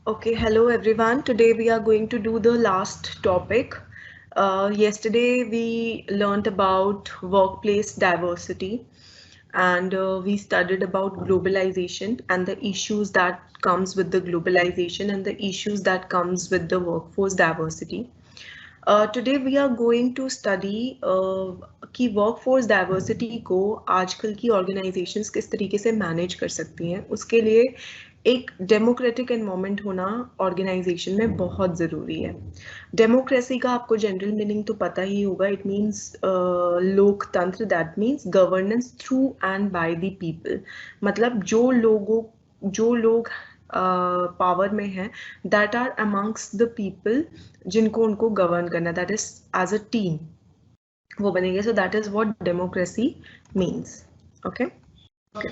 Okay, hello everyone. Today we are going to do the last topic. Yesterday we learned about workplace diversity and we studied about globalization and the issues that comes with the globalization and the issues that comes with the workforce diversity. Today we are going to study कि workforce diversity को आजकल की organisations किस तरीके से manage कर सकती हैं उसके लिए एक डेमोक्रेटिक एनवायरनमेंट होना ऑर्गेनाइजेशन में बहुत ज़रूरी है। डेमोक्रेसी का आपको जनरल मीनिंग तो पता ही होगा। इट मीन्स लोकतंत्र, that means governance through and by the people. मतलब जो लोग पावर में हैं that are amongst the people जिनको उनको गवर्न करना, that is as a team वो बनेंगे। So that is what democracy means. Okay okay,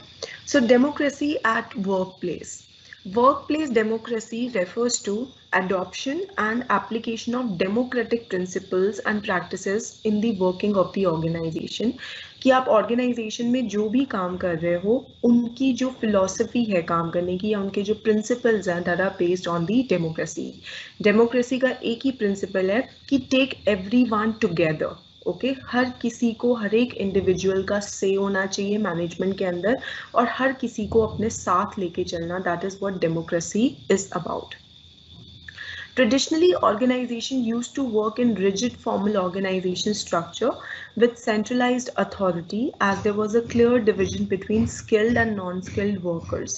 so democracy at workplace. Workplace democracy refers to adoption and application of democratic principles and practices in the working of the organization. कि आप organisation में जो भी काम कर रहे हो उनकी जो फिलॉसफी है काम करने की या उनके जो प्रिंसिपल्स हैं that are based on the democracy. Democracy का एक ही प्रिंसिपल है कि टेक एवरीवन टुगेदर। ओके, हर किसी को, हर एक इंडिविजुअल का से होना चाहिए मैनेजमेंट के अंदर और हर किसी को अपने साथ लेके चलना। That is what democracy is about. Traditionally, organization used to work in rigid formal organization structure with centralized authority as there was a clear division between skilled and non-skilled workers.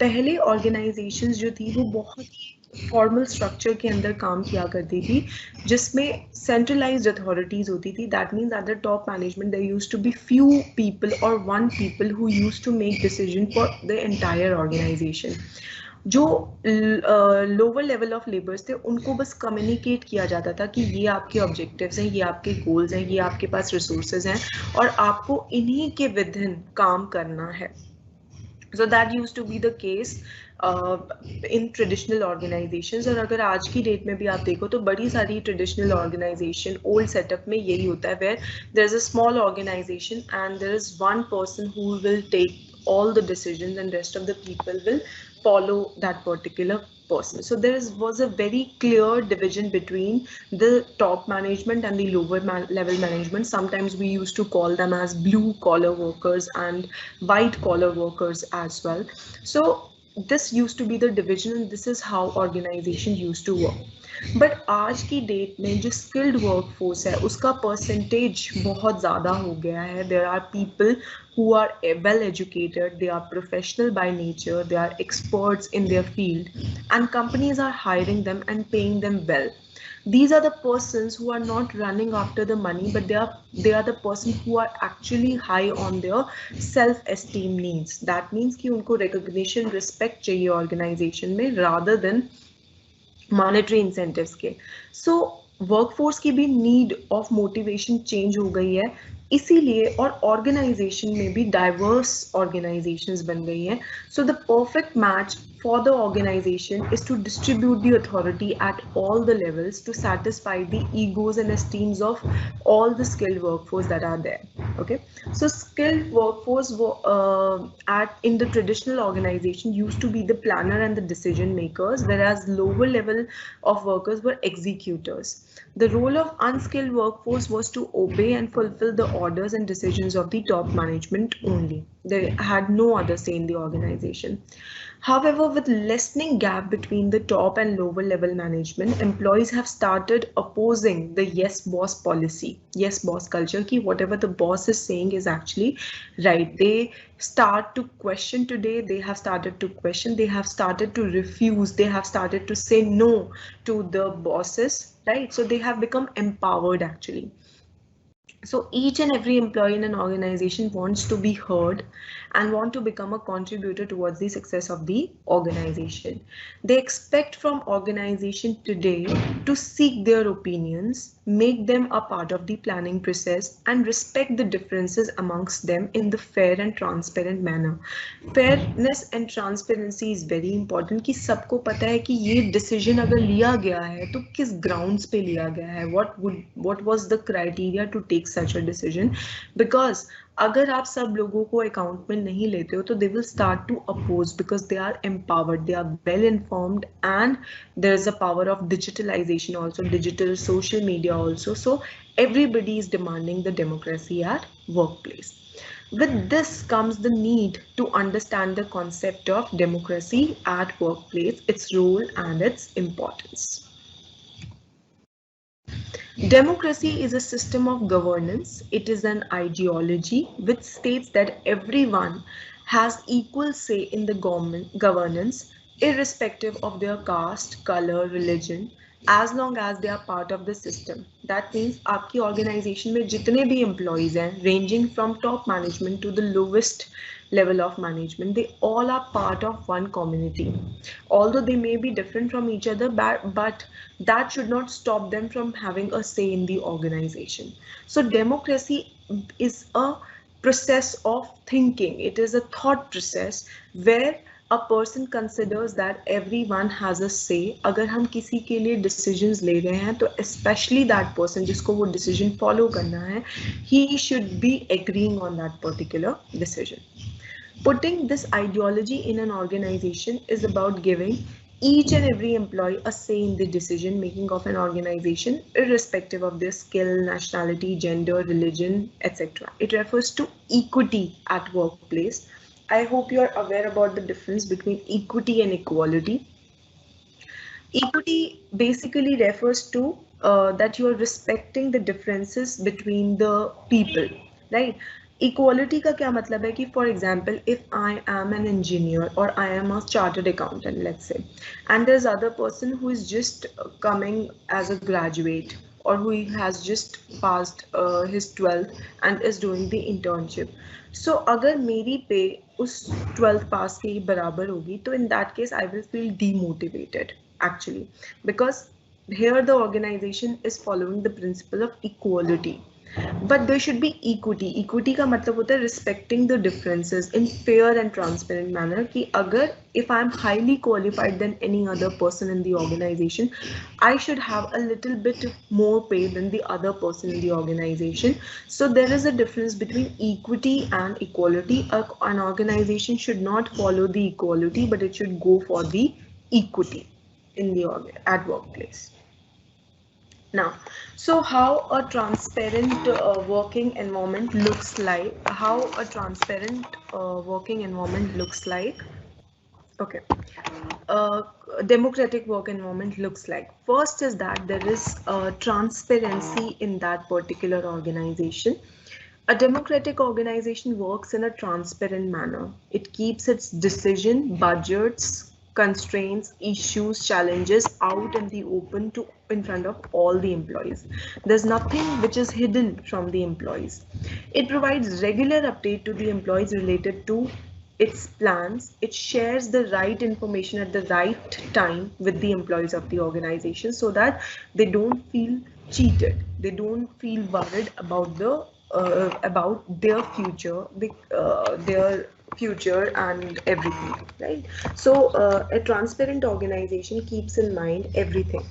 पहले organizations जो थी वो बहुत ही formal structure के अंदर काम किया करती थी जिसमें सेंट्रलाइज्ड अथॉरिटीज होती थी। That means at the top management there used to be few people और one people who used to make decision for the entire organisation. जो लोअर लेवल ऑफ लेबर्स थे उनको बस कम्युनिकेट किया जाता था कि ये आपके ऑब्जेक्टिव्स हैं, ये आपके गोल्स हैं, ये आपके पास रिसोर्सेज हैं और आपको इन्हीं के विदिन काम करना है। So that used to be the case in traditional organisations. और अगर आज की डेट में भी आप देखो तो बड़ी सारी ट्रेडिशनल ऑर्गेनाइजेशन ओल्ड सेटअप में यही होता है where there is a small organisation and there is one person who will take all the decisions and rest of the people will follow that particular person. So was a very clear division between the top management and the lower level management. Sometimes we used to call them as blue collar workers and white collar workers as well. So this used to be the division and this is how organization used to work. But आज की date में जो skilled workforce है उसका percentage बहुत ज़्यादा हो गया है। There are people who are well educated, they are professional by nature, they are experts in their field, and companies are hiring them and paying them well. These are the persons who are not running after the money, but they are the person who are actually high on their self-esteem needs. That means कि उनको recognition, respect चाहिए organization में rather than monetary incentives के। सो workforce की भी need of motivation change हो गई है इसीलिए, और ऑर्गेनाइजेशन में भी डाइवर्स ऑर्गेनाइजेशंस बन गई हैं। So the perfect match for the organization is to distribute the authority at all the levels to satisfy the egos and esteems of all the skilled workforce that are there. Okay, so skilled workforce in the traditional organization used to be the planner and the decision makers, whereas lower level of workers were executors. The role of unskilled workforce was to obey and fulfill the orders and decisions of the top management only. They had no other say in the organization. However, with lessening gap between the top and lower level management, employees have started opposing the yes boss policy, yes boss culture, ki whatever the boss is saying is actually right. They start to question today, they have started to question, they have started to refuse, they have started to say no to the bosses, right? So they have become empowered actually. So each and every employee in an organization wants to be heard and want to become a contributor towards the success of the organization. They expect from organization today to seek their opinions, make them a part of the planning process, and respect the differences amongst them in the fair and transparent manner. Fairness and transparency is very important कि सबको पता है कि ये decision अगर लिया गया है तो किस grounds पे लिया गया है, what was the criteria to take such a decision, because अगर आप सब लोगों को अकाउंट में नहीं लेते हो तो they will start to oppose because they are empowered, they are well informed and there is a power of digitalization also, digital social media also. So everybody is demanding the democracy at workplace. With this comes the need to understand the concept of democracy at workplace, its role and its importance. Democracy is a system of governance. It is an ideology which states that everyone has equal say in the governance, irrespective of their caste, color, religion, as long as they are part of the system. That means आपकी organization में जितने भी employees हैं, ranging from top management to the lowest level of management, they all are part of one community. Although they may be different from each other, but that should not stop them from having a say in the organization. So democracy is a process of thinking. It is a thought process where a person considers that everyone has a say. अगर हम किसी के लिए decisions ले रहे हैं तो especially that person जिसको वो decision follow करना है, he should be agreeing on that particular decision. Putting this ideology in an organization is about giving each and every employee a say in the decision making of an organization, irrespective of their skill, nationality, gender, religion, etc. It refers to equity at workplace. I hope you are aware about the difference between equity and equality. Equity basically refers to that you are respecting the differences between the people, right? Equality का क्या मतलब है कि for example, if I am an engineer or I am a chartered accountant, let's say, and there's other person who is just coming as a graduate or who has just passed his 12th and is doing the internship. So अगर मेरी पे उस 12th पास के ही बराबर होगी तो in that case I will feel demotivated actually, because here the organization is following the principle of equality, but there should be equity. Equity का मतलब होता है respecting the differences in fair and transparent manner कि अगर if I am highly qualified than any other person in the organization, I should have a little bit more pay than the other person in the organization. So there is a difference between equity and equality. An organization should not follow the equality, but it should go for the equity in the at workplace. Now, so how a transparent working environment looks like, okay, democratic work environment looks like. First is that there is transparency in that particular organization. A democratic organization works in a transparent manner. It keeps its decision, budgets, constraints, issues, challenges out in the open to in front of all the employees. There's nothing which is hidden from the employees. It provides regular update to the employees related to its plans. It shares the right information at the right time with the employees of the organization so that they don't feel cheated. They don't feel worried about their future, and everything, right? So a transparent organization keeps in mind everything.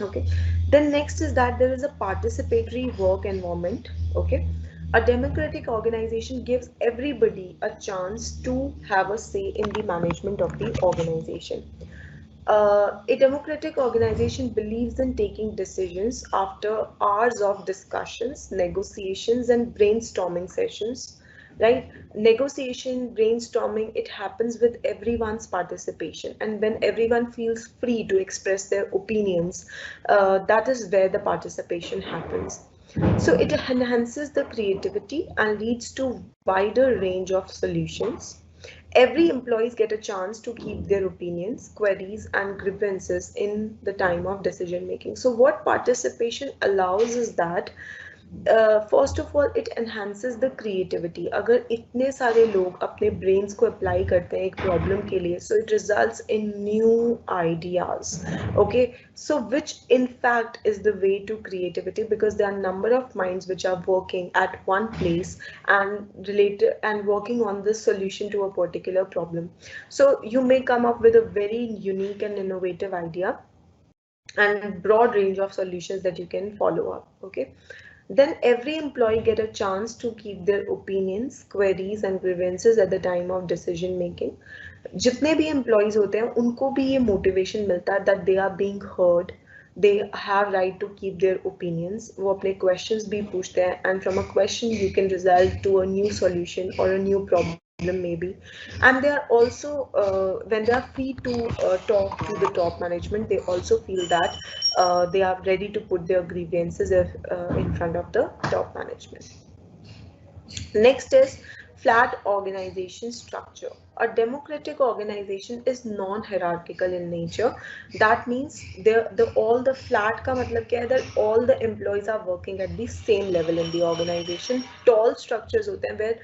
Okay, then next is that there is a participatory work environment. Okay, a democratic organization gives everybody a chance to have a say in the management of the organization. A democratic organization believes in taking decisions after hours of discussions, negotiations, and brainstorming sessions. Right? Negotiation, brainstorming, it happens with everyone's participation. And when everyone feels free to express their opinions, that is where the participation happens. So it enhances the creativity and leads to wider range of solutions. Every employees get a chance to keep their opinions, queries, and grievances in the time of decision making. So what participation allows is that first of all it enhances the creativity. अगर इतने सारे लोग अपने brains को apply करते हैं एक problem के लिए, so it results in new ideas. Okay, so which in fact is the way to creativity, because there are number of minds which are working at one place and related and working on the solution to a particular problem. So you may come up with a very unique and innovative idea and broad range of solutions that you can follow up. Okay, Then every employee get a chance to keep their opinions, queries and grievances at the time of decision making. जितने भी employees होते हैं उनको भी ये motivation मिलता है that they are being heard, they have right to keep their opinions, वो अपने questions भी पूछते हैं, and from a question you can result to a new solution or a new problem maybe. And they are also when they are free to talk to the top management, they also feel that they are ready to put their grievances in front of the top management. Next is flat organization structure. A democratic organization is non-hierarchical in nature. That means the all the flat ka matlab kya hai, that all the employees are working at the same level in the organization. Tall structures hote hain where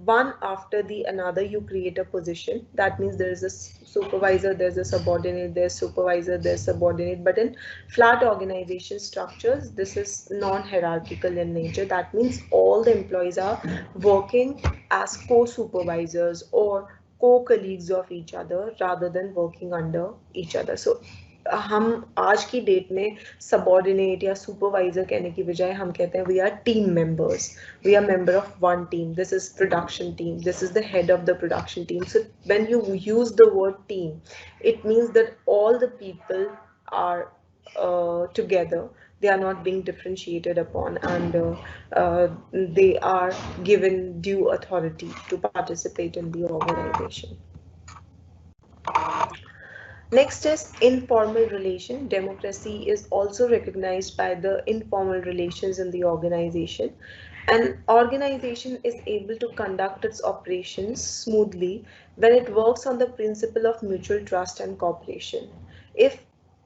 one after the another you create a position. That means there is a supervisor, there's a subordinate, there's supervisor, there's subordinate. But in flat organization structures, this is non-hierarchical in nature. That means all the employees are working as co-supervisors or co-colleagues of each other rather than working under each other. So हम आज की date में subordinate या supervisor कहने की बजाय हम कहते हैं we are team members, we are member of one team, this is production team, this is the head of the production team. So when you use the word team, it means that all the people are together, they are not being differentiated upon, and they are given due authority to participate in the organization. Next is informal relation. Democracy is also recognized by the informal relations in the organization. An organization is able to conduct its operations smoothly when it works on the principle of mutual trust and cooperation. If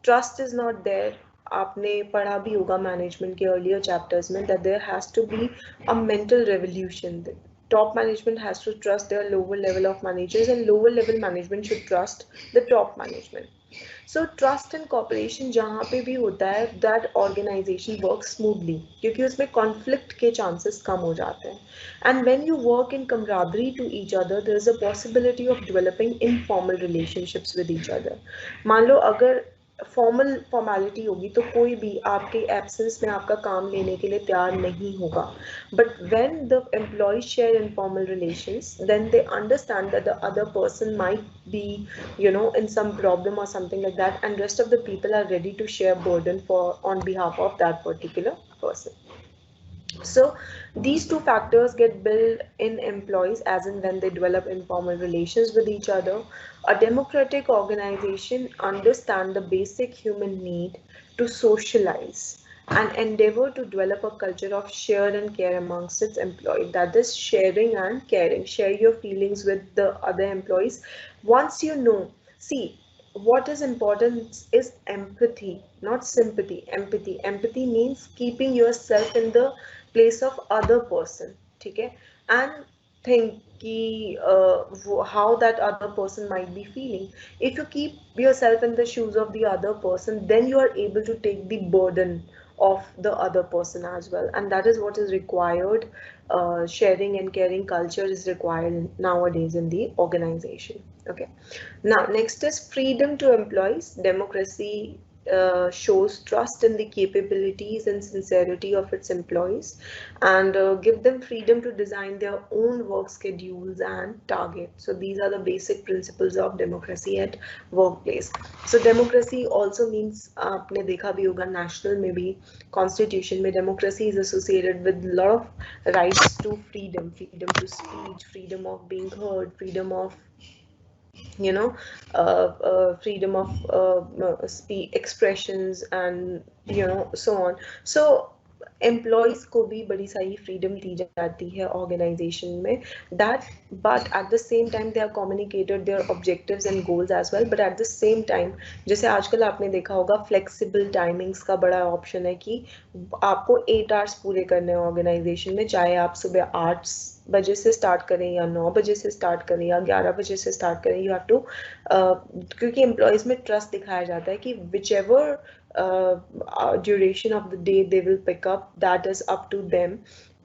trust is not there, आपने पढ़ा भी होगा management के earlier chapters में that there has to be a mental revolution. Top management has to trust their lower level of managers, and lower level management should trust the top management. So trust and cooperation जहाँ पे भी होता है, that organization works smoothly क्योंकि उसमें conflict के chances कम हो जाते हैं. And when you work in camaraderie to each other, there is a possibility of developing informal relationships with each other. मान लो अगर फॉर्मल फॉर्मेलिटी होगी तो कोई भी आपके एब्सेंस में आपका काम लेने के लिए तैयार नहीं होगा. But when the employees share informal relations, then they understand that the other person might be in some problem or something like that, and rest of the people are ready to share burden for on behalf of that particular person. So these two factors get built in employees as and when they develop informal relations with each other. A democratic organization understands the basic human need to socialize and endeavor to develop a culture of share and care amongst its employees. That is sharing and caring. Share your feelings with the other employees. Once you know, see, what is important is empathy, not sympathy. Empathy means keeping yourself in the place of other person, okay, and think how that other person might be feeling. If you keep yourself in the shoes of the other person, then you are able to take the burden of the other person as well, and that is what is required. Sharing and caring culture is required nowadays in the organization. Okay, now next is freedom to employees. Democracy shows trust in the capabilities and sincerity of its employees, and give them freedom to design their own work schedules and targets. So these are the basic principles of democracy at workplace. So democracy also means आपने देखा भी होगा national में भी constitution में democracy is associated with a lot of rights to freedom, freedom to speech, freedom of being heard, freedom of freedom of expressions, and so on. So employees को भी बड़ी सारी freedom दी जाती है organization में, that but at the same time they are communicated their objectives and goals as well. But at the same time, जैसे आजकल आपने देखा होगा flexible timings का बड़ा option है कि आपको 8 hours पूरे करने हैं organization में, चाहे आप सुबह 8 बजे से स्टार्ट करें या 9 बजे से स्टार्ट करें या 11 बजे से स्टार्ट करें. यू हैव टू, क्योंकि एम्प्लॉयज में ट्रस्ट दिखाया जाता है कि which ever duration of the day they will pick up, that is up to them,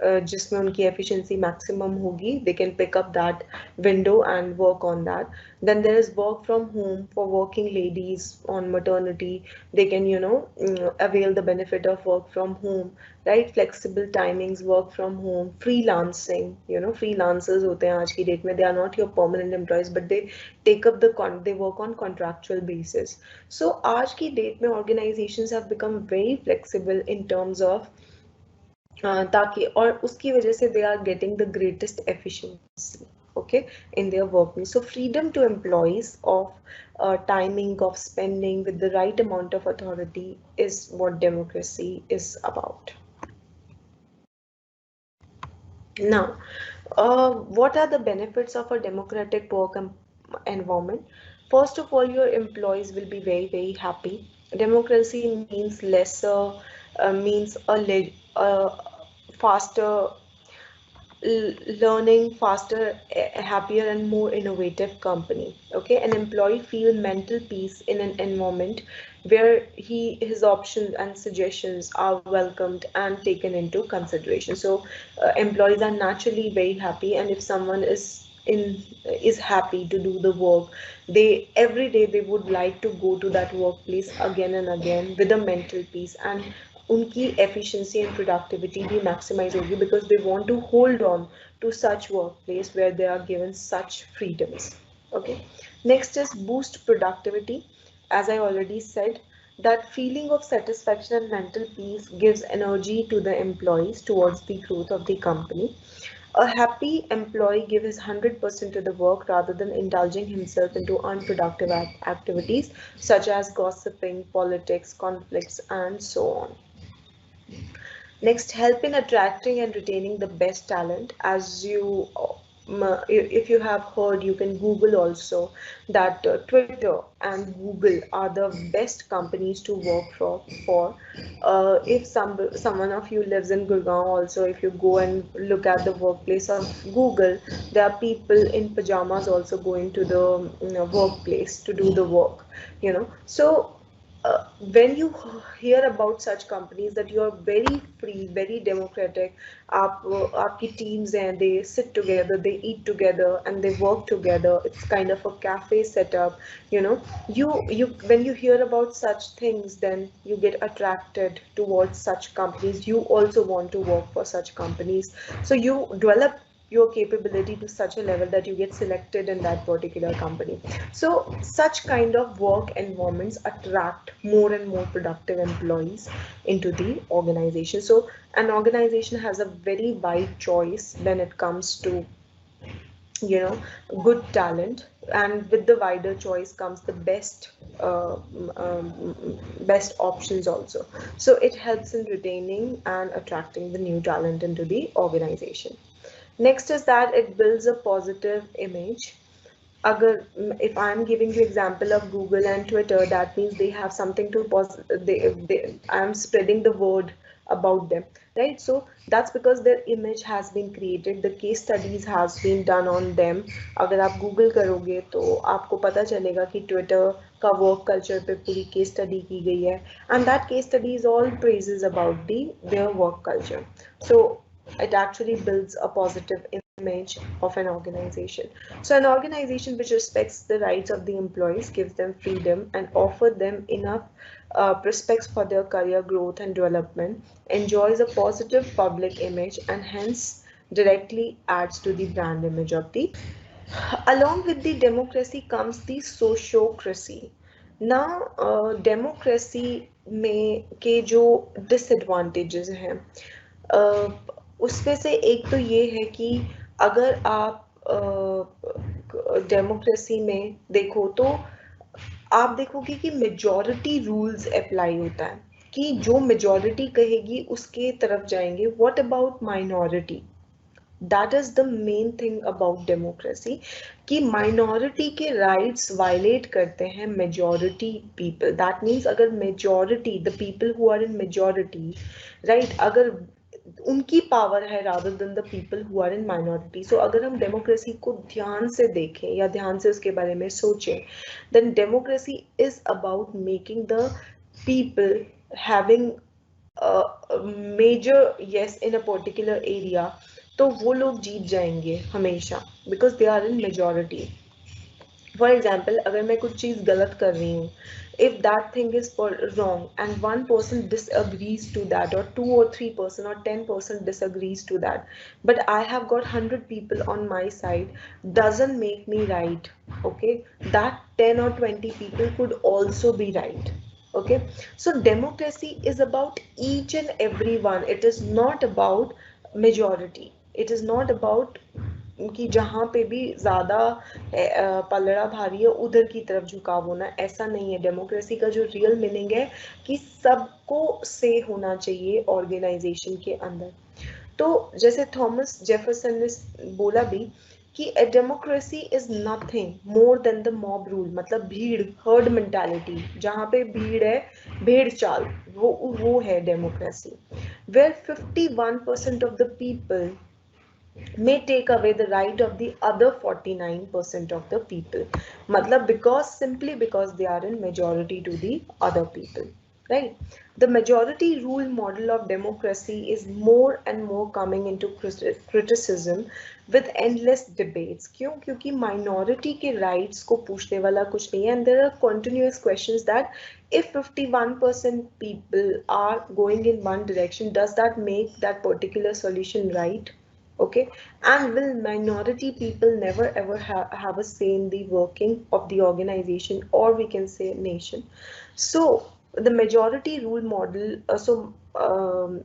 जिसमें उनकी efficiency maximum होगी, they can pick up that window and work on that. Then there is work from home for working ladies on maternity. They can, avail the benefit of work from home, right? Flexible timings, work from home, freelancing. Freelancers होते हैं आज की date में, they are not your permanent employees, but they work on contractual basis. So आज की date में organizations have become very flexible in terms of ताकि और उसकी वजह से they are getting the greatest efficiency, okay, in their working. So freedom to employees of timing, of spending with the right amount of authority is what democracy is about. Now, what are the benefits of a democratic work environment? First of all, your employees will be very, very happy. Democracy means lesser, means a faster learning, faster, happier, and more innovative company. Okay, an employee feel mental peace in an environment where his options and suggestions are welcomed and taken into consideration. So, employees are naturally very happy, and if someone is happy to do the work, they every day they would like to go to that workplace again and again with a mental peace, and उनकी efficiency and productivity भी maximize होगी because they want to hold on to such workplace where they are given such freedoms. Okay, next is boost productivity. As I already said, that feeling of satisfaction and mental peace gives energy to the employees towards the growth of the company. A happy employee gives his 100% to the work rather than indulging himself into unproductive activities such as gossiping, politics, conflicts, and so on. Next, help in attracting and retaining the best talent. As you, if you have heard, you can Google also that Twitter and Google are the best companies to work for. If someone of you lives in Gurgaon, also if you go and look at the workplace of Google, there are people in pajamas also going to the workplace to do the work. So when you hear about such companies that you are very free, very democratic, आपकी teams हैं, they sit together, they eat together, and they work together. It's kind of a cafe setup. You when you hear about such things, then you get attracted towards such companies. You also want to work for such companies. So you develop your capability to such a level that you get selected in that particular company. So such kind of work environments attract more and more productive employees into the organization. So an organization has a very wide choice when it comes to good talent, and with the wider choice comes the best options also. So it helps in retaining and attracting the new talent into the organization. Next is that it builds a positive image. If I'm giving you example of Google and Twitter, that means they have something to I'm spreading the word about them, right? So that's because their image has been created, the case studies has been done on them. अगर आप Google करोगे तो आपको पता चलेगा कि Twitter का work culture पे पूरी case study की गई है, and that case study is all praises about their work culture. So it actually builds a positive image of an organization. So an organization which respects the rights of the employees, gives them freedom, and offer them enough prospects for their career growth and development, enjoys a positive public image, and hence directly adds to the brand image of the. Along with the democracy comes the sociocracy. Now, democracy में के जो disadvantages हैं, उसमें से एक तो ये है कि अगर आप डेमोक्रेसी में देखो तो आप देखोगे कि मेजॉरिटी रूल्स अप्लाई होता है, कि जो मेजॉरिटी कहेगी उसके तरफ जाएंगे. What about minority? That is the main thing about democracy, कि माइनॉरिटी के राइट्स वायलेट करते हैं मेजॉरिटी पीपल. दैट मीन्स अगर majority, the people who are in majority, right, अगर उनकी पावर है rather than the people who are in minority. So अगर हम डेमोक्रेसी को ध्यान से देखें या ध्यान से उसके बारे में सोचें, then democracy is about making the people having majorities in a particular area, तो वो लोग जीत जाएंगे हमेशा, because they are in majority. For example, अगर मैं कुछ चीज़ गलत कर रही हूँ, if that thing is wrong and one person disagrees to that, or 2 or 3% or 10% disagrees to that, but I have got 100 people on my side, doesn't make me right. Okay, that 10 or 20 people could also be right. Okay, so democracy is about each and every one. It is not about majority. It is not about कि जहाँ पे भी ज्यादा पलड़ा भारी है उधर की तरफ झुकाव होना. ऐसा नहीं है. डेमोक्रेसी का जो रियल मीनिंग है कि सबको से होना चाहिए ऑर्गेनाइजेशन के अंदर. तो जैसे थॉमस जेफरसन ने बोला भी कि a democracy is nothing more than the mob rule. मतलब भीड़, हर्ड मेंटालिटी, जहाँ पे भीड़ है, भेड़ चाल, वो है democracy. Where 51% of the people may take away the right of the other 49% of the people. Matlab, because simply because they are in majority to the other people, right? The majority rule model of democracy is more and more coming into criticism with endless debates. क्यों? क्योंकि minority के rights को पूछने वाला कुछ नहीं है, and there are continuous questions that if 51% people are going in one direction, does that make that particular solution right? Okay, and will minority people never ever have a say in the working of the organization, or we can say nation? So the majority rule model,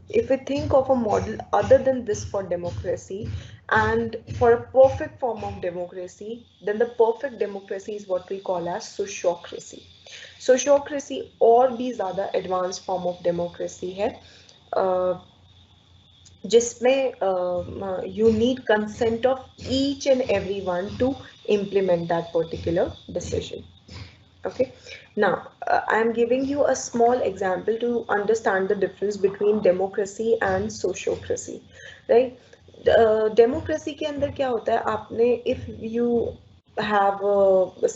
if we think of a model other than this for democracy, and for a perfect form of democracy, then the perfect democracy is what we call as sociocracy. Sociocracy और भी ज़्यादा advanced form of democracy है, जिसमें you need consent of each and everyone to implement that particular decision. Okay, now I am giving you a small example to understand the difference between democracy and sociocracy, right? Democracy के अंदर क्या होता है, आपने if you have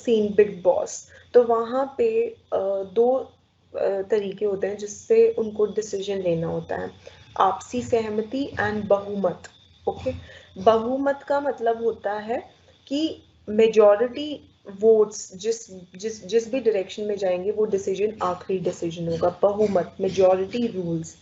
seen Big Boss, तो वहाँ पे दो तरीके होते हैं जिससे उनको डिसीजन लेना होता है. आपसी सहमति एंड बहुमत. ओके, बहुमत का मतलब होता है कि मेजॉरिटी वोट्स जिस जिस जिस भी डायरेक्शन में जाएंगे वो डिसीजन आखिरी डिसीजन होगा. बहुमत, मेजॉरिटी रूल्स.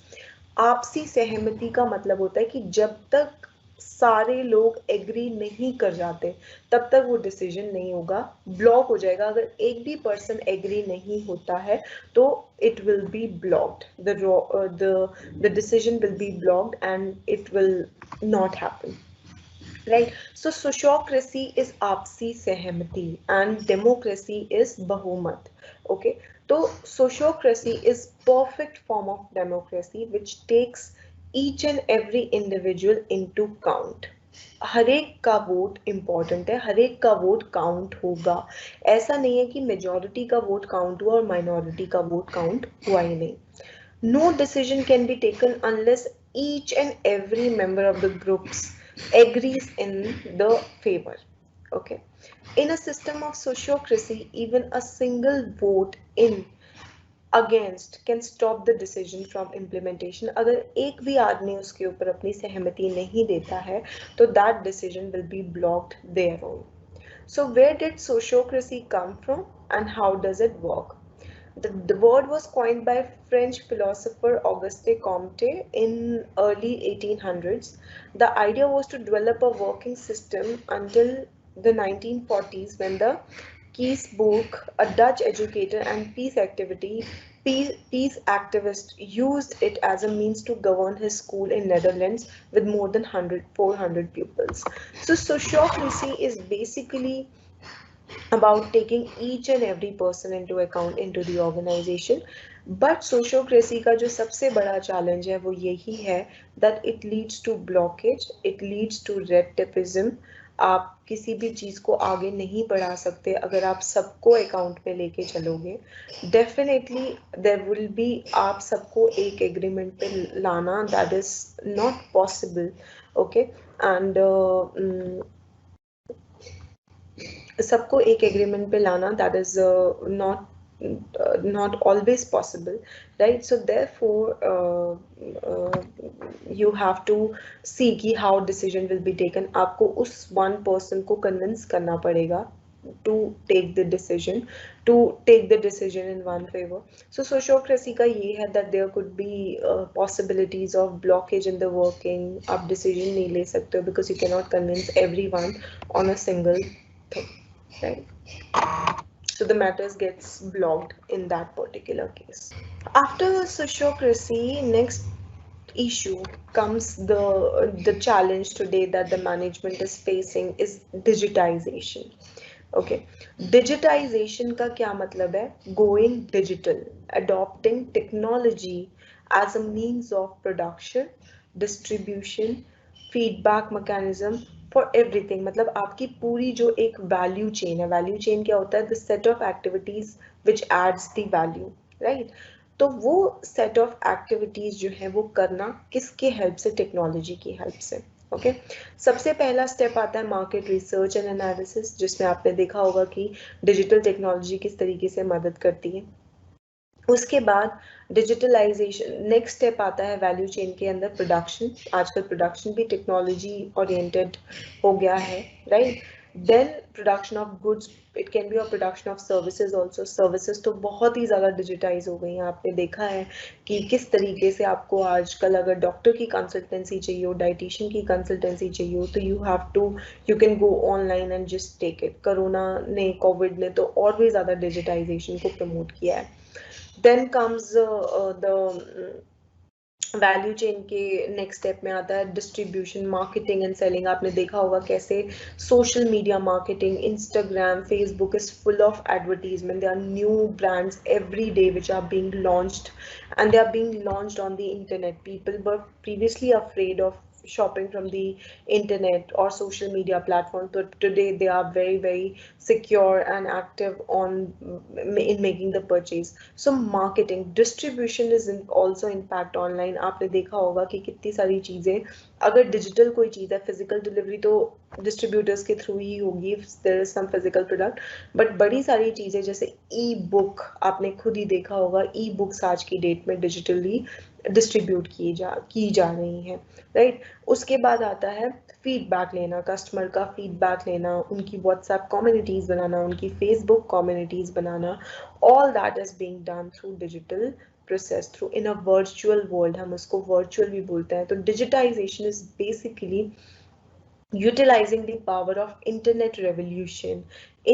आपसी सहमति का मतलब होता है कि जब तक सारे लोग एग्री नहीं कर जाते तब तक वो डिसीजन नहीं होगा, ब्लॉक हो जाएगा. अगर एक भी पर्सन एग्री नहीं होता है तो it will be blocked. The decision will be blocked and it will not happen. Right? So sociocracy is आपसी सहमति and democracy is बहुमत. Okay? So sociocracy is perfect form of democracy which takes each and every individual into count. हर एक का vote important है, हर एक का vote count होगा. ऐसा नहीं है कि मेजॉरिटी का वोट काउंट हुआ और माइनॉरिटी का वोट काउंट हुआ ही नहीं. No decision can be taken unless each and every member of the groups agrees in the favor. Okay, in a system of sociocracy, even a single vote in against can stop the decision from implementation. अगर एक भी आदमी उसके ऊपर अपनी सहमति नहीं देता है तो that decision will be blocked thereon. So where did sociocracy come from and how does it work? The word was coined by French philosopher Auguste Comte in early 1800s. The idea was to develop a working system until the 1940s, when the Kees Boek, a Dutch educator and peace activist, used it as a means to govern his school in Netherlands with more than 400 pupils. So sociocracy is basically about taking each and every person into account into the organization. But sociocracy का जो सबसे बड़ा challenge है वो यही है that it leads to blockage, it leads to red tapeism. आप किसी भी चीज को आगे नहीं बढ़ा सकते अगर आप सबको अकाउंट में लेके चलोगे. डेफिनेटली देयर विल बी, आप सबको एक एग्रीमेंट पे लाना that is not possible. Okay, and सबको एक एग्रीमेंट पे लाना that is not not always possible, right? So therefore you have to see कि how decision will be taken. आपको उस one person को convince करना पड़ेगा to take the decision in one favor. So sociocracy का ये है that there could be possibilities of blockage in the working. आप decision नहीं ले सकते हो because you cannot convince everyone on a single thing, right? So the matters gets blocked in that particular case. After sociocracy, next issue comes the challenge today that the management is facing is digitization. Okay, digitization का क्या मतलब है? Going digital, adopting technology as a means of production, distribution, feedback mechanism for everything. मतलब आपकी पूरी जो एक value chain है, value chain क्या होता है? The set of activities which adds the value, right? तो वो set of activities जो है वो करना किसके help से? टेक्नोलॉजी की help से. ओके सबसे पहला स्टेप आता है मार्केट रिसर्च एंड एनालिसिस, जिसमें आपने देखा होगा कि डिजिटल टेक्नोलॉजी किस तरीके से मदद करती है. उसके बाद डिजिटलाइजेशन, नेक्स्ट स्टेप आता है वैल्यू चेन के अंदर प्रोडक्शन. आजकल प्रोडक्शन भी टेक्नोलॉजी ओरिएंटेड हो गया है, right? Then production of goods, it can be a production of services also. Services तो बहुत ही ज़्यादा डिजिटाइज हो गई हैं. आपने देखा है कि किस तरीके से आपको आजकल अगर डॉक्टर की कंसल्टेंसी चाहिए हो, डाइटिशियन की कंसल्टेंसी चाहिए हो, तो you can go online and just take it. Corona ने, कोविड ने तो और भी ज़्यादा डिजिटाइजेशन को प्रमोट किया है. Then comes the value chain के नेक्स्ट स्टेप में आता है डिस्ट्रीब्यूशन, मार्केटिंग एंड सेलिंग. आपने देखा होगा कैसे social media marketing, Instagram, Facebook is full of advertisement. There are new brands every day which are being launched, and they are being launched on the internet. People were previously afraid of shopping from the internet or social media platform, but today they are very very secure and active on in making the purchase. So marketing, distribution is also impact online. आपने देखा होगा कि कितनी सारी चीजें, अगर digital कोई चीज है, फिजिकल डिलीवरी तो डिस्ट्रीब्यूटर्स के थ्रू ही होगी, there is some physical product, but बड़ी सारी चीजें जैसे ई बुक, आपने खुद ही देखा होगा ई बुक्स आज की डेट में डिजिटली डिस्ट्रीब्यूट की जा रही हैं, राइट? उसके बाद आता है फीडबैक लेना, कस्टमर का फीडबैक लेना, उनकी व्हाट्सएप कम्युनिटीज बनाना, उनकी फेसबुक कम्युनिटीज बनाना. All that is being done through digital process, through in a virtual world. हम उसको वर्चुअल भी बोलते हैं. तो digitization is basically utilizing the power of internet revolution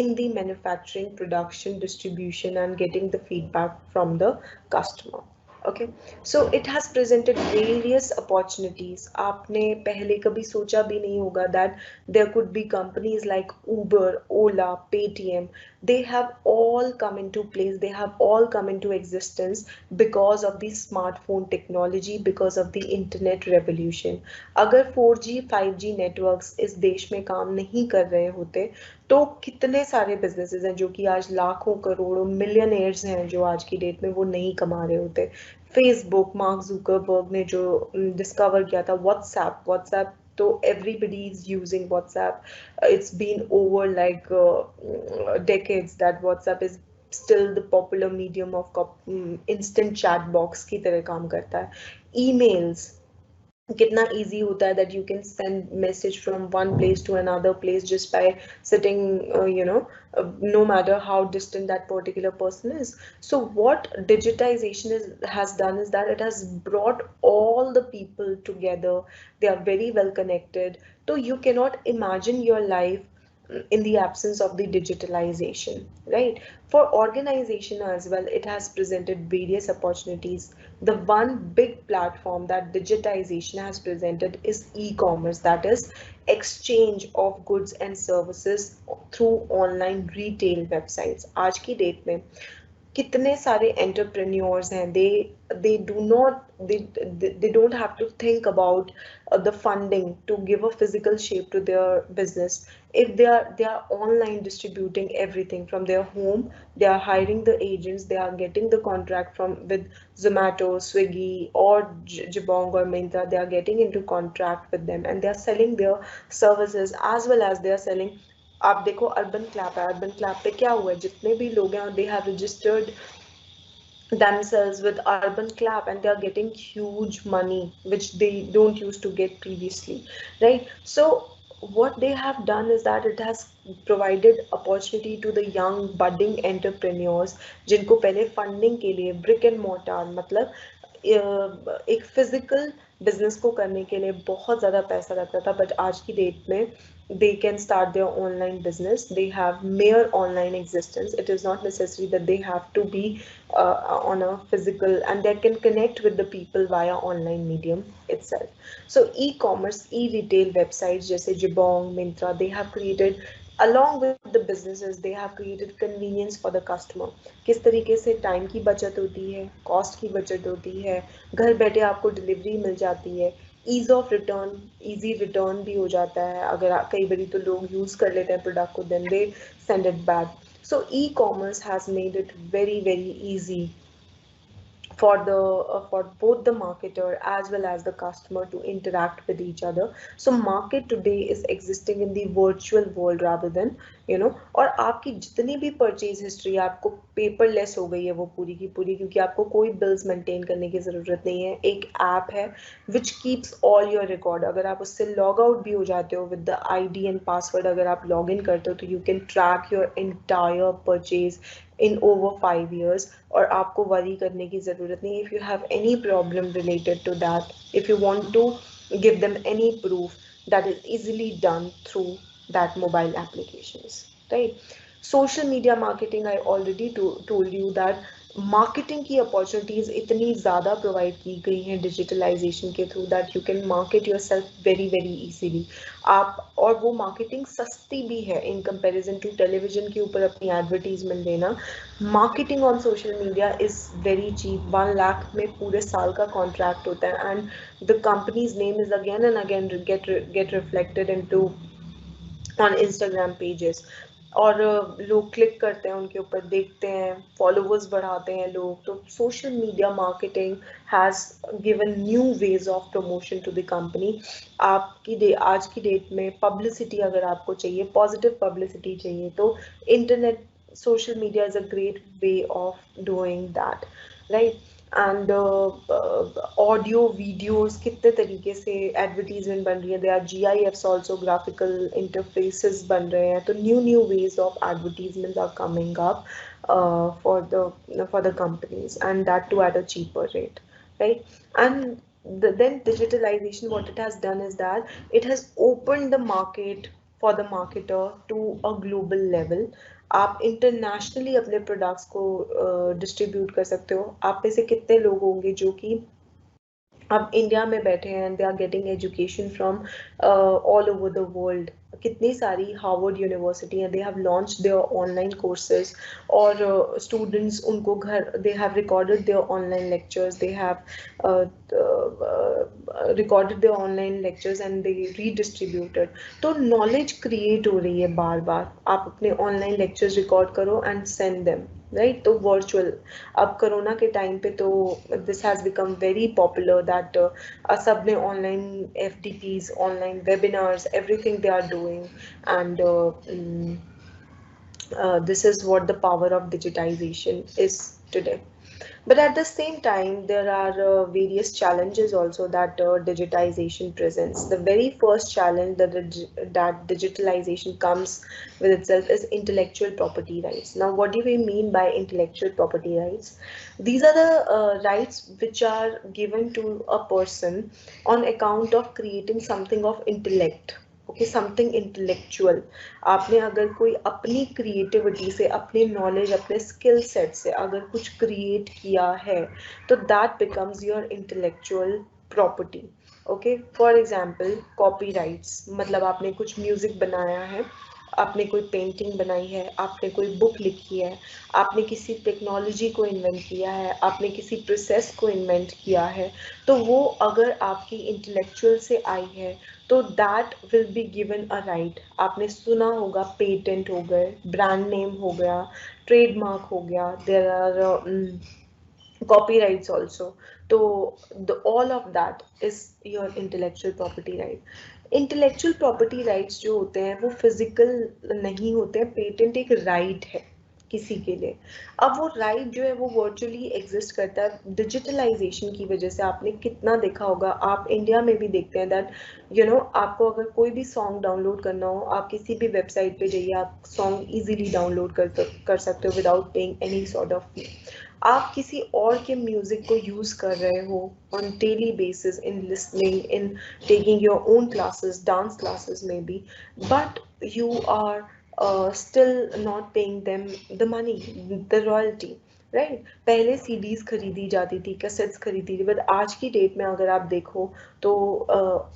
in the manufacturing, production, distribution, and getting the feedback from the customer. Okay, so it has presented various opportunities. आपने पहले कभी सोचा भी नहीं होगा that there could be companies like Uber, Ola, Paytm. They have all come into place. They have all come into existence because of the smartphone technology, because of the internet revolution. अगर 4G 5G networks इस देश में काम नहीं कर रहे होते तो कितने सारे बिजनेसेस हैं जो कि आज लाखों करोड़ों मिलियनेयर्स हैं जो आज की डेट में वो नहीं कमा रहे होते. फेसबुक, मार्क जुकरबर्ग ने जो डिस्कवर किया था व्हाट्सएप, तो everybody is using WhatsApp. It's been over like decades that WhatsApp is still the popular medium of instant chat box की तरह काम करता है. emails, कितना easy होता है that you can send message from one place to another place just by sitting no matter how distant that particular person is. So what digitization has done is that it has brought all the people together. They are very well connected, so you cannot imagine your life in the absence of the digitalization, right? For organization as well, it has presented various opportunities. The one big platform that digitization has presented is e-commerce, that is exchange of goods and services through online retail websites. आज की date में कितने सारे entrepreneurs हैं, they do not they don't have to think about the funding to give a physical shape to their business. If they are online distributing everything from their home, they are hiring the agents, they are getting the contract from with Zomato, Swiggy or Jabong or Myntra. They are getting into contract with them and they are selling their services as well as they are selling आप देखो urban clap है, urban clap पे क्या हुआ है, जितने भी लोग हैं they have registered themselves with urban clap and they are getting huge money which they don't used to get previously, right? So what they have done is that it has provided opportunity to the young budding entrepreneurs जिनको पहले funding के लिए brick and mortar मतलब एक physical business को करने के लिए बहुत ज़्यादा पैसा लगता था, बट आज की डेट में they can start their online business. They have mere online existence. It is not necessary that they have to be on a physical, and they can connect with the people via online medium itself. So e-commerce, e-retail websites जैसे Jabong, Myntra, they have created along with the businesses, they have created convenience for the customer. किस तरीके से time की बचत होती है, cost की बचत होती है, घर बैठे आपको डिलीवरी मिल जाती है, ease of return, easy return भी हो जाता है, अगर कई बारी तो लोग यूज कर लेते हैं प्रोडक्ट को, then they send it back. So e-commerce has made it very easy for both the marketer as well as the customer to interact with each other. So market today is existing in the virtual world rather than, और आपकी जितनी भी purchase history आपको paperless हो गई है वो पूरी की पूरी, क्योंकि आपको कोई बिल्स मेंटेन करने की जरूरत नहीं है. एक ऐप है which keeps all your record. अगर आप उससे लॉग आउट भी हो जाते हो with the ID and password, अगर आप लॉग इन करते हो तो you can track your entire purchase in over 5 years, और आपको वरी करने की ज़रूरत नहीं. if you have any problem related to that, if you want to give them any proof, that is easily done through that mobile applications, right? Social media marketing, I already told you that marketing की opportunities इतनी ज़्यादा provide की गई हैं digitalisation के through that you can market your self very easily. आप, और वो मार्केटिंग सस्ती भी है इन कंपैरिजन टू टेलीविजन के ऊपर अपनी एडवर्टीजमेंट देना. Marketing on social media is very cheap. 1 lakh में पूरे साल का कॉन्ट्रैक्ट होता है, and the companies name is again and again get reflected into on Instagram pages. और लोग क्लिक करते हैं उनके ऊपर, देखते हैं, फॉलोवर्स बढ़ाते हैं लोग. तो social media marketing has given new ways of promotion to the company. आज की डेट में पब्लिसिटी अगर आपको चाहिए, पॉजिटिव पब्लिसिटी चाहिए, तो internet, social media is a great way of doing that, right? And audio videos कितने तरीके से एडवर्टीजमेंट बन रही है. They are GIFs also, graphical interfaces बन रहे हैं. तो new ways of advertisement are coming up for the companies, and that too at a cheaper rate, right? And then digitalization, what it has done is that it has opened the market for the marketer to a global level. आप internationally अपने products को distribute कर सकते हो. आप में से कितने लोग होंगे जो कि अब इंडिया में बैठे हैं, they are getting education from all over the world. कितनी सारी हार्वर्ड यूनिवर्सिटी हैं, they have launch their online courses, और स्टूडेंट्स उनको घर, they have recorded their online lectures, they have recorded their online lectures and they redistributed. तो knowledge create हो रही है बार बार. आप अपने ऑनलाइन लेक्चर्स रिकॉर्ड करो एंड सेंड देम, राइट? तो वर्चुअल, अब कोरोना के टाइम पे तो this has become very popular that सब ने online FDPs, online webinars, everything they are doing. And this is what the power of digitization is today. But at the same time, there are various challenges also that digitization presents. The very first challenge that digitalization comes with itself is intellectual property rights. Now, what do we mean by intellectual property rights? These are the rights which are given to a person on account of creating something of intellect. Okay, something intellectual. आपने अगर कोई अपनी creativity से, अपने knowledge, अपने skill set से अगर कुछ क्रिएट किया है, तो that becomes your intellectual property. Okay, for example copyrights, मतलब आपने कुछ म्यूजिक बनाया है, आपने कोई पेंटिंग बनाई है, आपने कोई बुक लिखी है, आपने किसी टेक्नोलॉजी को इन्वेंट किया है, आपने किसी प्रोसेस को इन्वेंट किया है, तो वो अगर आपकी इंटेलेक्चुअल से आई है तो that will be given a right. आपने सुना होगा, पेटेंट हो गए, ब्रांड नेम हो गया, ट्रेडमार्क हो गया, there are copyrights also. So all of that is your intellectual property right. Intellectual property rights जो होते हैं वो फिजिकल नहीं होते हैं, पेटेंट एक राइट है किसी के लिए। अब वो राइट जो है वो वर्चुअली एग्जिस्ट करता है डिजिटलाइजेशन की वजह से। आपने कितना देखा होगा, आप इंडिया में भी देखते हैं दैट आपको अगर कोई भी सॉन्ग डाउनलोड करना हो, आप किसी भी वेबसाइट पे जाइए, आप सॉन्ग इजीली डाउनलोड कर सकते हो without paying any sort of fee. आप किसी और के म्यूजिक को यूज कर रहे हो on daily basis in listening, in taking your own classes, dance classes maybe, but you are still not paying them the money, the royalty, right पहले CDs खरीदी जाती थी, कैसेट्स खरीदी थी, बट आज की डेट में अगर आप देखो तो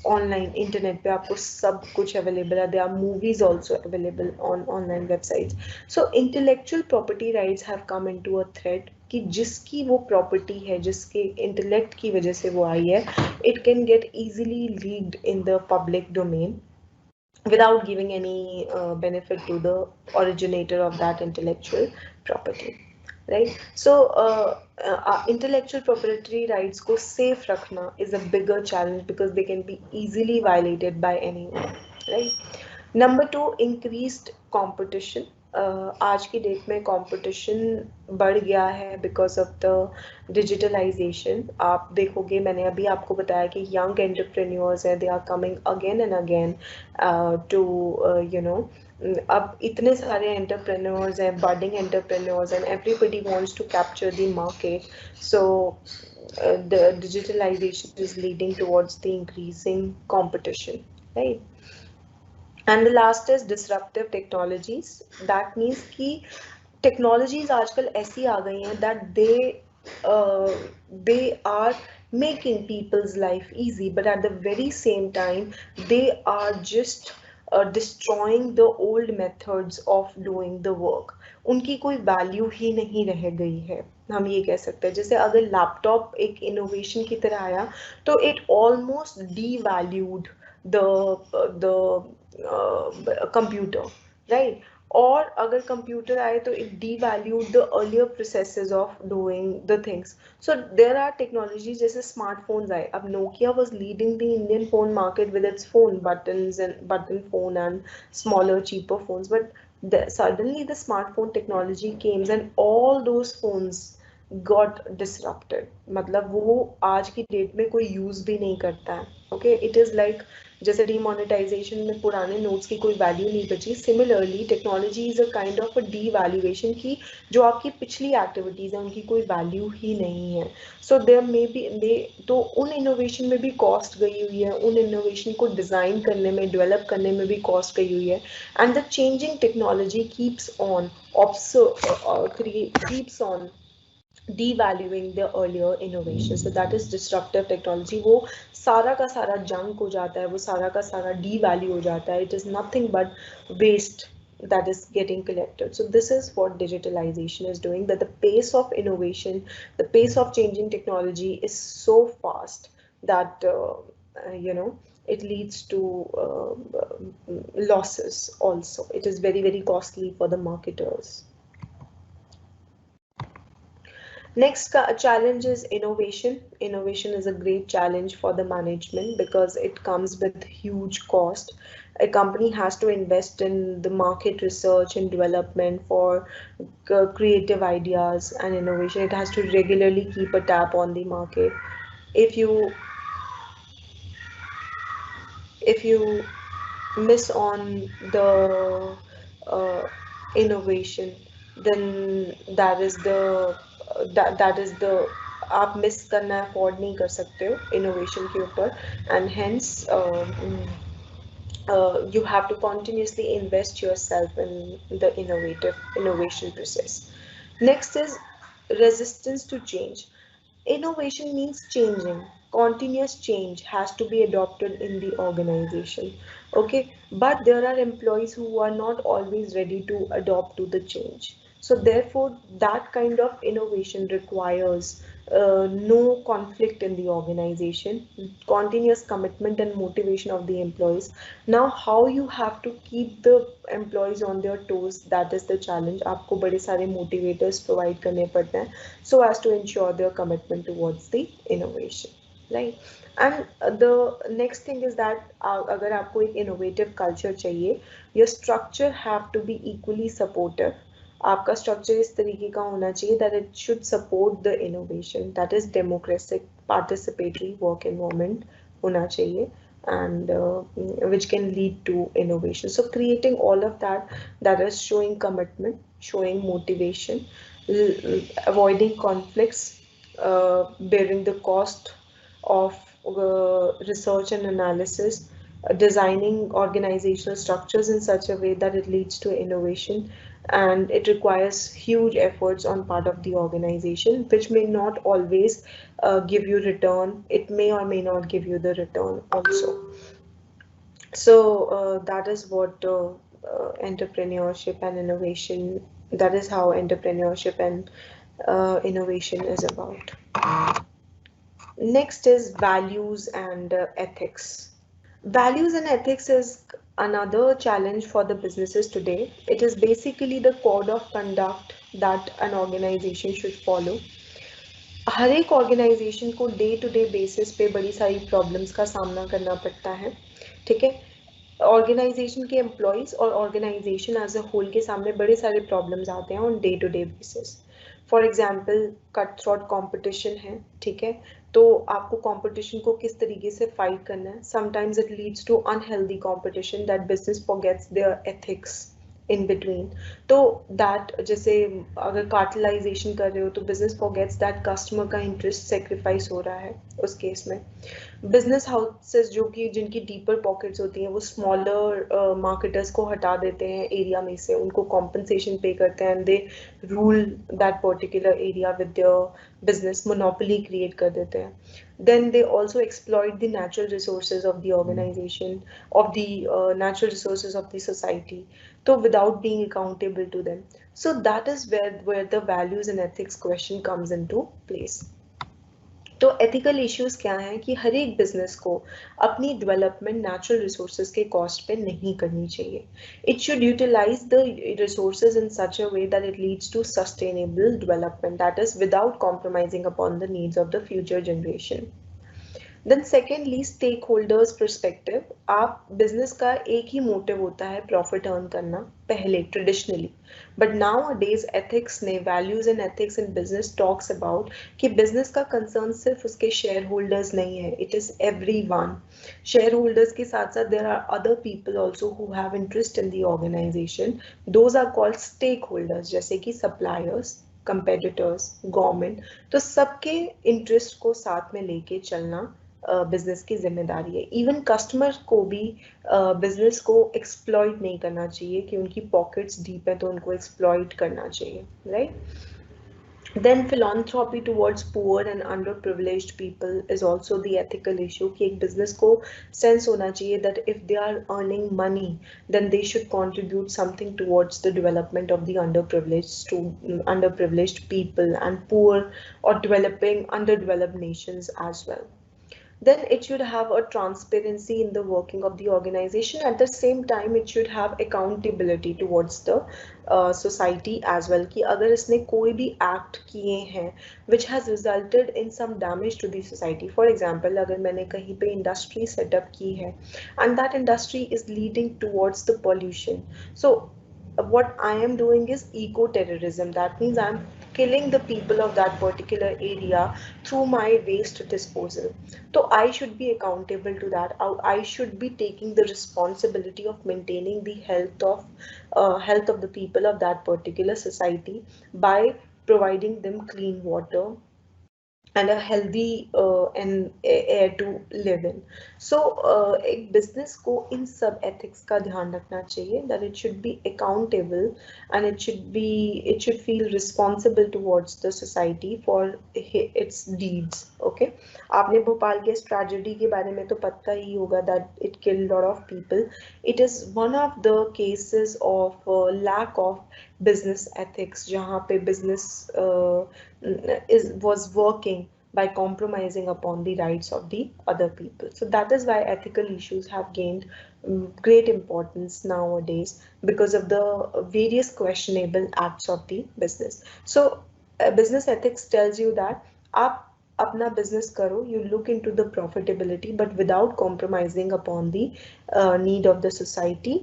ऑनलाइन इंटरनेट पे आपको सब कुछ अवेलेबल है। They are movies also available on online websites. So intellectual property rights have come into a threat कि जिसकी वो प्रॉपर्टी है, जिसके इंटेलेक्ट की वजह से वो आई है, it can get easily leaked in the public domain without giving any benefit to the originator of that intellectual property, right? So intellectual property rights को safe रखना is a bigger challenge because they can be easily violated by anyone, right? Number two, increased competition. आज की date में competition बढ़ गया है because of the digitalisation. आप देखोगे, मैंने अभी आपको बताया कि यंग एंटरप्रेन्योर्स हैं, they are coming again and again to you know अब इतने सारे एंटरप्रेन्योर्स हैं, budding entrepreneurs, and everybody wants to capture the market. So the digitalization is leading towards the increasing competition, right? And the last is disruptive technologies. That means कि technologies आजकल ऐसी आ गई हैं that they are making people's life easy, but at the very same time they are just destroying the old methods of doing the work. उनकी कोई value ही नहीं रह गई है, हम ये कह सकते हैं। जैसे अगर लैपटॉप एक इनोवेशन की तरह आया तो it almost devalued the computer, right? और अगर कंप्यूटर आए तो it devalued the earlier processes of doing the things. So there are technologies जैसे smartphones आए। अब Nokia was leading the Indian phone market with its phone buttons and button phone and smaller cheaper phones, but suddenly the smartphone technology came and all those phones got disrupted। मतलब वो आज की date में कोई use भी नहीं करता है। ओके, इट इज लाइक जैसे डिमोनेटाइजेशन में पुराने नोट्स की कोई वैल्यू नहीं बची, similarly technology is a kind of a devaluation की जो आपकी पिछली एक्टिविटीज है उनकी कोई वैल्यू ही नहीं है। सो देयर मे बी दे तो उन इनोवेशन में भी कॉस्ट गई हुई है, उन इनोवेशन को डिजाइन करने में, डेवलप करने में भी कॉस्ट गई हुई है। And the changing technology keeps on keeps on devaluing the earlier innovation. So that is disruptive technology। वो सारा का सारा जंक हो जाता है, वो सारा का सारा devalue हो जाता है। It is nothing but waste that is getting collected. So this is what digitalization is doing, that the pace of innovation, the pace of changing technology is so fast that it leads to losses also. It is very, very costly for the marketers. Next challenge is innovation. Innovation is a great challenge for the management because it comes with huge cost. A company has to invest in the market research and development for creative ideas and innovation. It has to regularly keep a tap on the market. If you if you miss on the uh, innovation, then that is the आप miss करना afford नहीं कर सकते हो innovation के ऊपर, and hence you have to continuously invest yourself in the innovation process. Next is resistance to change. Innovation means changing. Continuous change has to be adopted in the organization. Okay, but there are employees who are not always ready to adopt to the change. So therefore, that kind of innovation requires no conflict in the organization, continuous commitment and motivation of the employees. Now, how you have to keep the employees on their toes, that is the challenge. आपको बड़े सारे motivators provide करने पड़ते हैं so as to ensure their commitment towards the innovation. right? And the next thing is that अगर आपको एक innovative culture चाहिए, your structure have to be equally supportive. आपका structure इस तरीके का होना चाहिए that it should support the innovation, that is democratic participatory work environment होना चाहिए, and which can lead to innovation. So creating all of that, that is showing commitment, showing motivation, avoiding conflicts, bearing the cost of research and analysis, designing organizational structures in such a way that it leads to innovation, and it requires huge efforts on part of the organization, which may not always give you return. It may or may not give you the return also. So that is what entrepreneurship and innovation, that is how entrepreneurship and innovation is about. Next is values and ethics. Values and ethics is another challenge for the businesses today. It is basically the code of conduct that an organization should follow. हर एक organisation को day to day basis पे बड़ी सारी problems का सामना करना पड़ता है, ठीक है। ऑर्गेनाइजेशन के एम्प्लॉयज और ऑर्गेनाइजेशन एज अ होल के सामने बड़े सारे प्रॉब्लम्स आते हैं on day to day basis. For example cut throat competition है, ठीक है, तो आपको कॉम्पिटिशन को किस तरीके से फाइट करना है। Sometimes it leads to unhealthy competition that business forgets their ethics in between. तो दैट जैसे अगर कार्टलाइजेशन कर रहे हो तो बिजनेस फॉरगेट्स दैट कस्टमर का इंटरेस्ट सेक्रीफाइस हो रहा है उस केस में। बिजनेस हाउसेस जो कि जिनकी डीपर पॉकेट्स होती हैं वो स्मॉलर मार्केटर्स को हटा देते हैं एरिया में से, उनको कॉम्पनसेशन पे करते हैं, and they rule that particular area with their business, monopoly create कर देते हैं। then they also exploit the natural resources of the organization, of the natural resources of the society, so without being accountable to them. So that is where the values and ethics question comes into place. तो ethical issues क्या हैं कि हर एक business को अपनी development natural resources के cost पे नहीं करनी चाहिए। It should utilize the resources in such a way that it leads to sustainable development, that is without compromising upon the needs of the future generation. Then secondly stakeholders perspective. आप business का एक ही motive होता है profit earn करना पहले traditionally, but nowadays ethics ने, values and ethics in business talks about कि business का कंसर्न सिर्फ उसके शेयर होल्डर्स नहीं है, it is everyone. Shareholders के साथ साथ there are other people also who have interest in the organisation, those are called stakeholders, जैसे कि सप्लायर्स, कंपेटिटर्स, गवर्नमेंट। तो सबके इंटरेस्ट को साथ में लेके चलना बिजनेस की जिम्मेदारी है। इवन कस्टमर को भी बिजनेस को एक्सप्लॉइट नहीं करना चाहिए कि उनकी पॉकेट्स डीप है तो उनको एक्सप्लॉइट करना चाहिए, right. Then philanthropy towards poor and underprivileged people is also the ethical issue कि एक business को sense होना चाहिए that if they are earning money then they should contribute something towards the development of the underprivileged people and poor or developing underdeveloped nations as well. Then it should have a transparency in the working of the organization. At the same time, it should have accountability towards the society as well कि अगर इसने कोई भी act किए हैं which has resulted in some damage to the society, for example अगर मैंने कहीं पे industry setup की है and that industry is leading towards the pollution, so what I am doing is eco-terrorism. That means I'm killing the people of that particular area through my waste disposal. So I should be accountable to that. I should be taking the responsibility of maintaining the health of the people of that particular society by providing them clean water and a healthy and air to live in. So एक business को इन सब ethics का ध्यान रखना चाहिए that it should be accountable and it should feel responsible towards the society for its deeds. Okay, आपने भोपाल के इस tragedy के बारे में तो पता ही होगा that it killed a lot of people. It is one of the cases of lack of business ethics जहाँ पे business was working by compromising upon the rights of the other people. So that is why ethical issues have gained great importance nowadays because of the various questionable acts of the business. So business ethics tells you that आप अपना business करो, you look into the profitability, but without compromising upon the need of the society,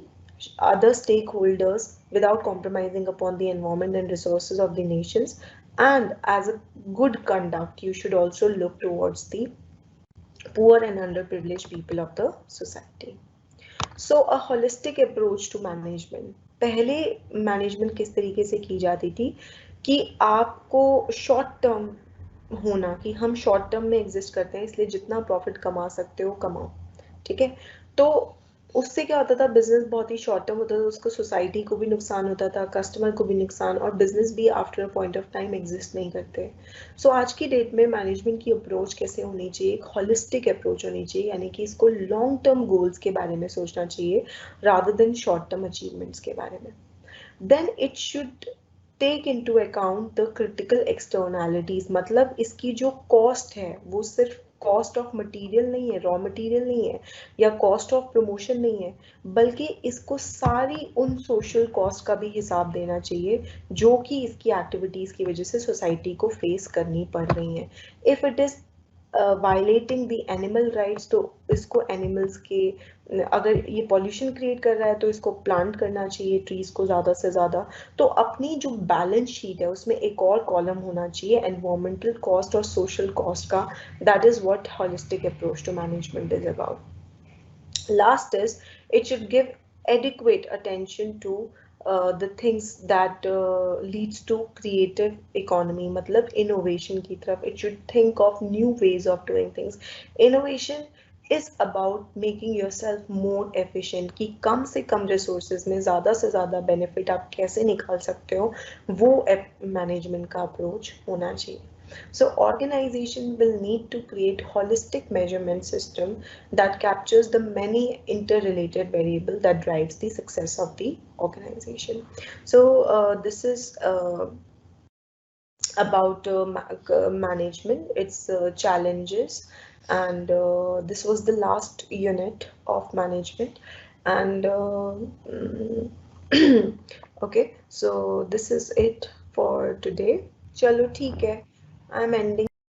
other stakeholders, without compromising upon the environment and resources of the nations. And as a good conduct, you should also look towards the poor and underprivileged people of the society. So a holistic approach to management. पहले management किस तरीके से की जाती थी कि आपको short term होना, कि हम शॉर्ट टर्म में एग्जिस्ट करते हैं इसलिए जितना प्रॉफिट कमा सकते हो कमाओ, ठीक है। तो उससे क्या होता था, बिजनेस बहुत ही शॉर्ट टर्म होता था, उसको सोसाइटी को भी नुकसान होता था, कस्टमर को भी नुकसान, और बिजनेस भी after a point of time exist नहीं करते। सो आज की डेट में मैनेजमेंट की अप्रोच कैसे होनी चाहिए, एक हॉलिस्टिक अप्रोच होनी चाहिए, यानी कि इसको लॉन्ग टर्म गोल्स के बारे में सोचना चाहिए rather than short term achievements के बारे में। Then it should take into account the critical externalities, मतलब इसकी जो कॉस्ट है वो सिर्फ कॉस्ट ऑफ मटेरियल नहीं है, रॉ मटेरियल नहीं है, या कॉस्ट ऑफ प्रमोशन नहीं है, बल्कि इसको सारी उन सोशल कॉस्ट का भी हिसाब देना चाहिए जो कि इसकी एक्टिविटीज की वजह से सोसाइटी को फेस करनी पड़ रही है। If it is violating the animal rights, तो इसको एनिमल्स के, अगर ये पॉल्यूशन क्रिएट कर रहा है तो इसको प्लांट करना चाहिए ट्रीज को ज़्यादा से ज़्यादा। तो अपनी जो बैलेंस शीट है उसमें एक और कॉलम होना चाहिए एनवायरमेंटल कॉस्ट और सोशल कॉस्ट का। That is what holistic approach to management is about. Last is, it should give adequate attention to the things that leads to creative economy, मतलब innovation की तरफ। It should think of new ways of doing things. Innovation is about making yourself more efficient, कि कम से कम resources में ज़्यादा से ज़्यादा benefit आप कैसे निकाल सकते हो, वो management का approach होना चाहिए। So organization will need to create holistic measurement system that captures the many interrelated variables that drives the success of the organization. So this is about management, its challenges, and this was the last unit of management. And okay, so this is it for today. Chalo theek hai, I'm ending